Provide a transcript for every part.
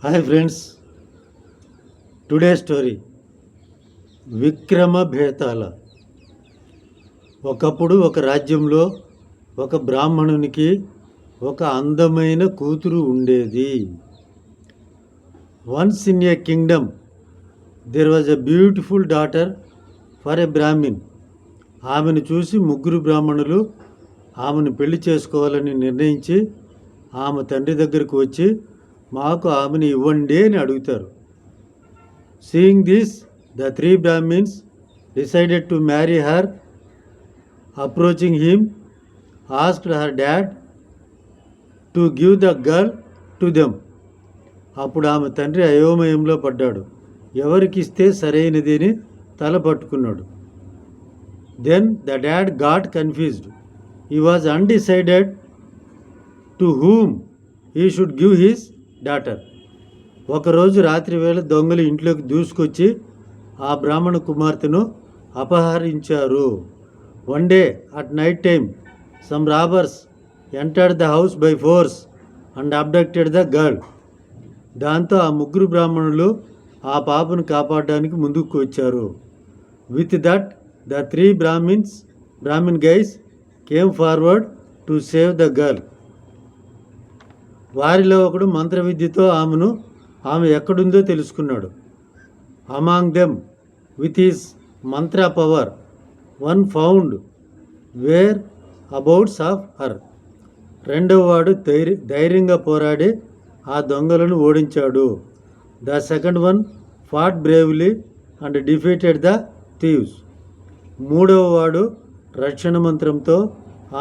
Hi friends, today story విక్రమ భేతాల. ఒకప్పుడు ఒక రాజ్యంలో ఒక బ్రాహ్మణునికి ఒక అందమైన కూతురు ఉండేది. Once in a Kingdom there was a beautiful daughter for a Brahmin. ఆమెను చూసి ముగ్గురు బ్రాహ్మణులు ఆమెను పెళ్లి చేసుకోవాలని నిర్ణయించి ఆమె తండ్రి దగ్గరకు వచ్చి మాకు ఆమెను ఇవ్వండి అని అడుగుతారు. Seeing this, the three Brahmins decided to marry her. Approaching him, asked her dad to give the girl to them. అప్పుడు ఆమె తండ్రి అయోమయంలో పడ్డాడు. ఎవరికిస్తే సరైనది అని తల పట్టుకున్నాడు. Then the dad got confused. He was undecided to whom he should give his daughter. ఒకరోజు రాత్రి వేళ దొంగలు ఇంట్లోకి దూసుకొచ్చి ఆ బ్రాహ్మణ కుమార్తెను అపహరించారు. One day at night time some robbers entered the house by force and abducted the girl. దాంతో ఆ ముగ్గురు బ్రాహ్మణులు ఆ పాపను కాపాడడానికి ముందుకు వచ్చారు. With that the three Brahmin guys came forward to save the girl. వారిలో ఒకడు మంత్ర విద్యతో ఆమె ఎక్కడుందో తెలుసుకున్నాడు. Among them with his mantra power one found whereabouts of her. రెండవ వాడు ధైర్యంగా పోరాడి ఆ దొంగలను ఓడించాడు. The second one fought bravely and defeated the thieves. మూడవ వాడు రక్షణ మంత్రంతో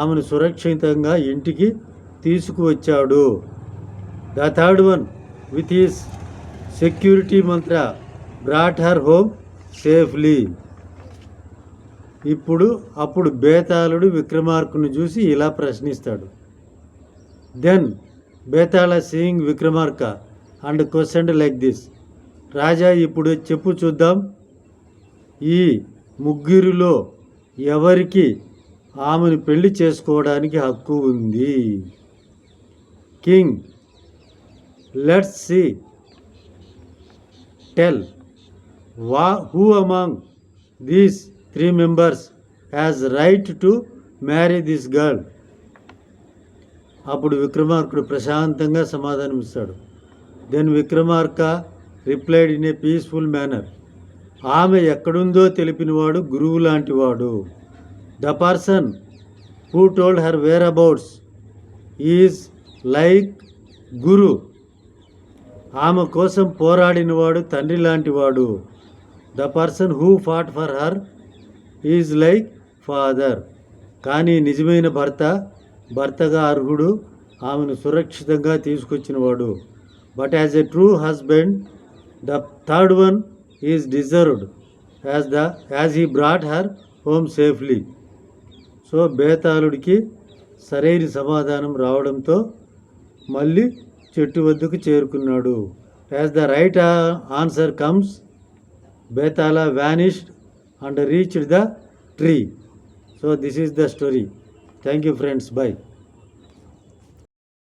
ఆమెను సురక్షితంగా ఇంటికి తీసుకువచ్చాడు. The third one, with his security mantra, brought her home safely. అప్పుడు బేతాళుడు విక్రమార్కుని చూసి ఇలా ప్రశ్నిస్తాడు. Then Betala seeing Vikramarka and questioned like this. రాజా, ఇప్పుడు చెప్పు చూద్దాం, ఈ ముగ్గురిలో ఎవరికి ఆమెను పెళ్లి చేసుకోవడానికి హక్కు ఉంది? King, let's see, tell who among these three members has right to marry this girl. అప్పుడు విక్రమార్కుడు ప్రశాంతంగా సమాధానం ఇస్తాడు. Then Vikramarka replied in a peaceful manner. ఆమె ఎక్కడుందో తెలిపినవాడు గురువు లాంటివాడు. The person who told her whereabouts is like guru. ఆమె కోసం పోరాడినవాడు తండ్రి లాంటివాడు. The person who fought for her is like father. కానీ నిజమైన భర్తగా అర్హుడు ఆమెను సురక్షితంగా తీసుకొచ్చినవాడు. But as a true husband the third one is deserved as he brought her home safely. So బేతాళుడికి సరైన సమాధానం రావడంతో మళ్ళీ చెట్టు వద్దకు చేరుకున్నాడు. As the right answer comes, Betala vanished and reached the tree. So this is the story. Thank you friends, by.